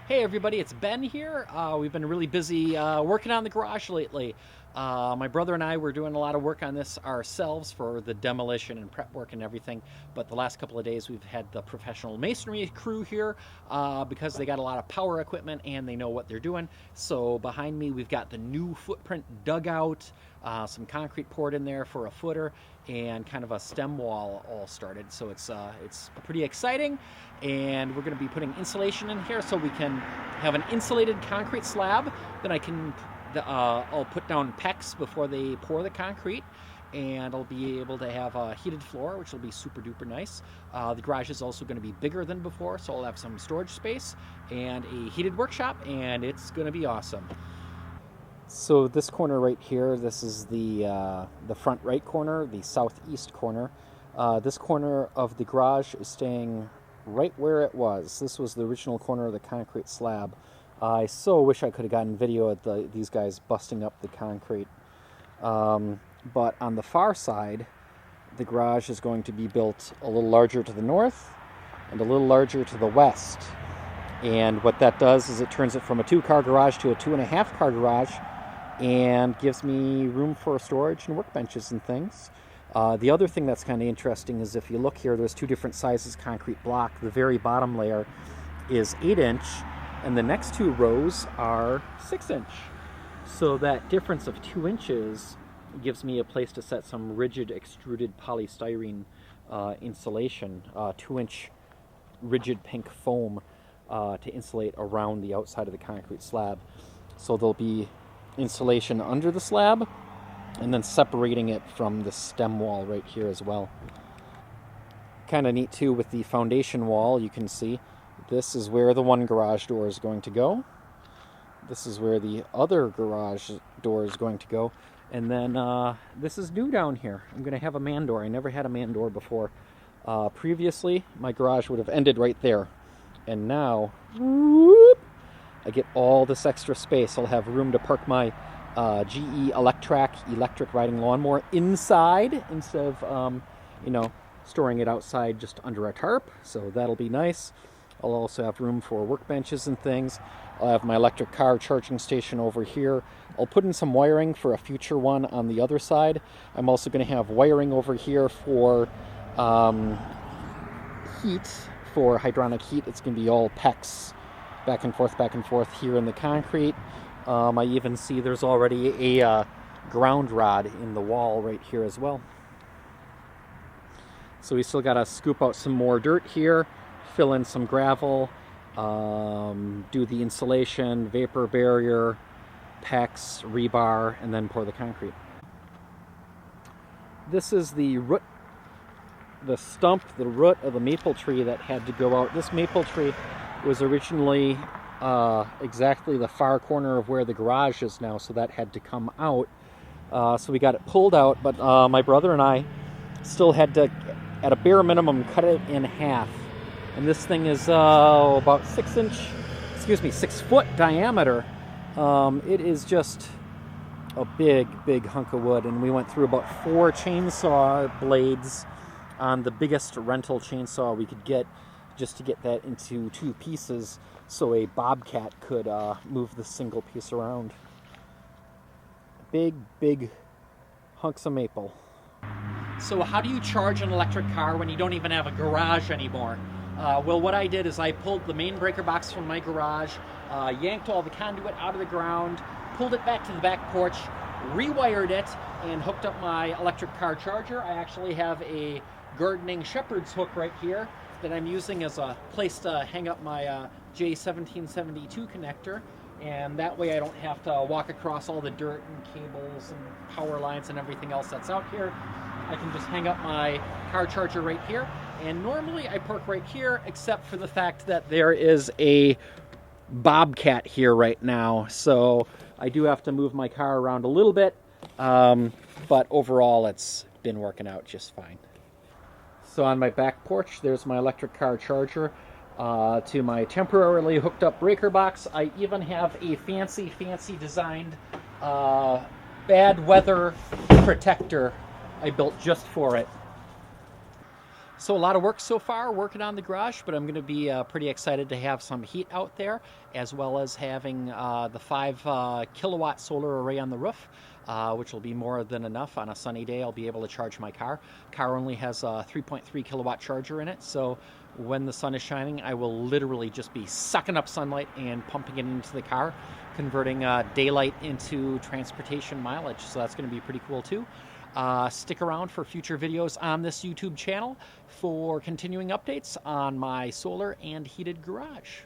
Hey everybody, it's Ben here. We've been really busy working on the garage lately. My brother and I were doing a lot of work on this ourselves for the demolition and prep work and everything. But the last couple of days we've had the professional masonry crew here because they got a lot of power equipment and they know what they're doing. So behind me we've got the new footprint dugout, some concrete poured in there for a footer, and kind of a stem wall all started. So it's pretty exciting, and we're going to be putting insulation in here so we can have an insulated concrete slab. Then I'll put down PEX before they pour the concrete, and I'll be able to have a heated floor, which will be super duper nice. The garage is also going to be bigger than before, so I'll have some storage space and a heated workshop, and it's going to be awesome. So this corner right here, this is the front right corner, the southeast corner. This corner of the garage is staying right where it was. This was the original corner of the concrete slab. I so wish I could have gotten video of these guys busting up the concrete. But on the far side, the garage is going to be built a little larger to the north and a little larger to the west. And what that does is it turns it from a 2-car garage to a 2.5-car garage, and gives me room for storage and workbenches and things. The other thing that's kind of interesting is if you look here, there's 2 different sizes concrete block. The very bottom layer is 8-inch, and the next 2 rows are 6-inch. So that difference of 2 inches gives me a place to set some rigid extruded polystyrene insulation, 2-inch rigid pink foam to insulate around the outside of the concrete slab. So there'll be insulation under the slab and then separating it from the stem wall right here as well. Kind of neat too with the foundation wall. You can see this is where the one garage door is going to go. This is where the other garage door is going to go. And then this is new down here. I'm going to have a man door. I never had a man door before. Previously, my garage would have ended right there. And now, whoop, I get all this extra space. I'll have room to park my GE electric riding lawnmower inside instead of, storing it outside just under a tarp. So that'll be nice. I'll also have room for workbenches and things. I'll have my electric car charging station over here. I'll put in some wiring for a future one on the other side. I'm also going to have wiring over here for heat, for hydronic heat. It's going to be all PEX. Back and forth here in the concrete. I even see there's already a ground rod in the wall right here as well. So we still got to scoop out some more dirt here, fill in some gravel, do the insulation, vapor barrier, PEX, rebar, and then pour the concrete. This is the root of the maple tree that had to go out. This maple tree was originally exactly the far corner of where the garage is now, so that had to come out. So we got it pulled out, but my brother and I still had to, at a bare minimum, cut it in half. And this thing is about 6 foot diameter. It is just a big hunk of wood, and we went through about 4 chainsaw blades on the biggest rental chainsaw we could get, just to get that into 2 pieces so a bobcat could move the single piece around. Big hunks of maple. So how do you charge an electric car when you don't even have a garage anymore? Well, what I did is I pulled the main breaker box from my garage, yanked all the conduit out of the ground, pulled it back to the back porch, rewired it, and hooked up my electric car charger. I actually have a gardening shepherd's hook right here that I'm using as a place to hang up my J1772 connector, and that way I don't have to walk across all the dirt and cables and power lines and everything else that's out here. I can just hang up my car charger right here, and normally I park right here, except for the fact that there is a bobcat here right now, so I do have to move my car around a little bit, but overall it's been working out just fine. So on my back porch, there's my electric car charger. To my temporarily hooked up breaker box, I even have a fancy designed bad weather protector I built just for it. So a lot of work so far working on the garage, but I'm going to be pretty excited to have some heat out there, as well as having the 5 kilowatt solar array on the roof, which will be more than enough. On a sunny day, I'll be able to charge my car. Car only has a 3.3 kilowatt charger in it, so when the sun is shining, I will literally just be sucking up sunlight and pumping it into the car, converting daylight into transportation mileage. So that's going to be pretty cool too. Stick around for future videos on this YouTube channel for continuing updates on my solar and heated garage.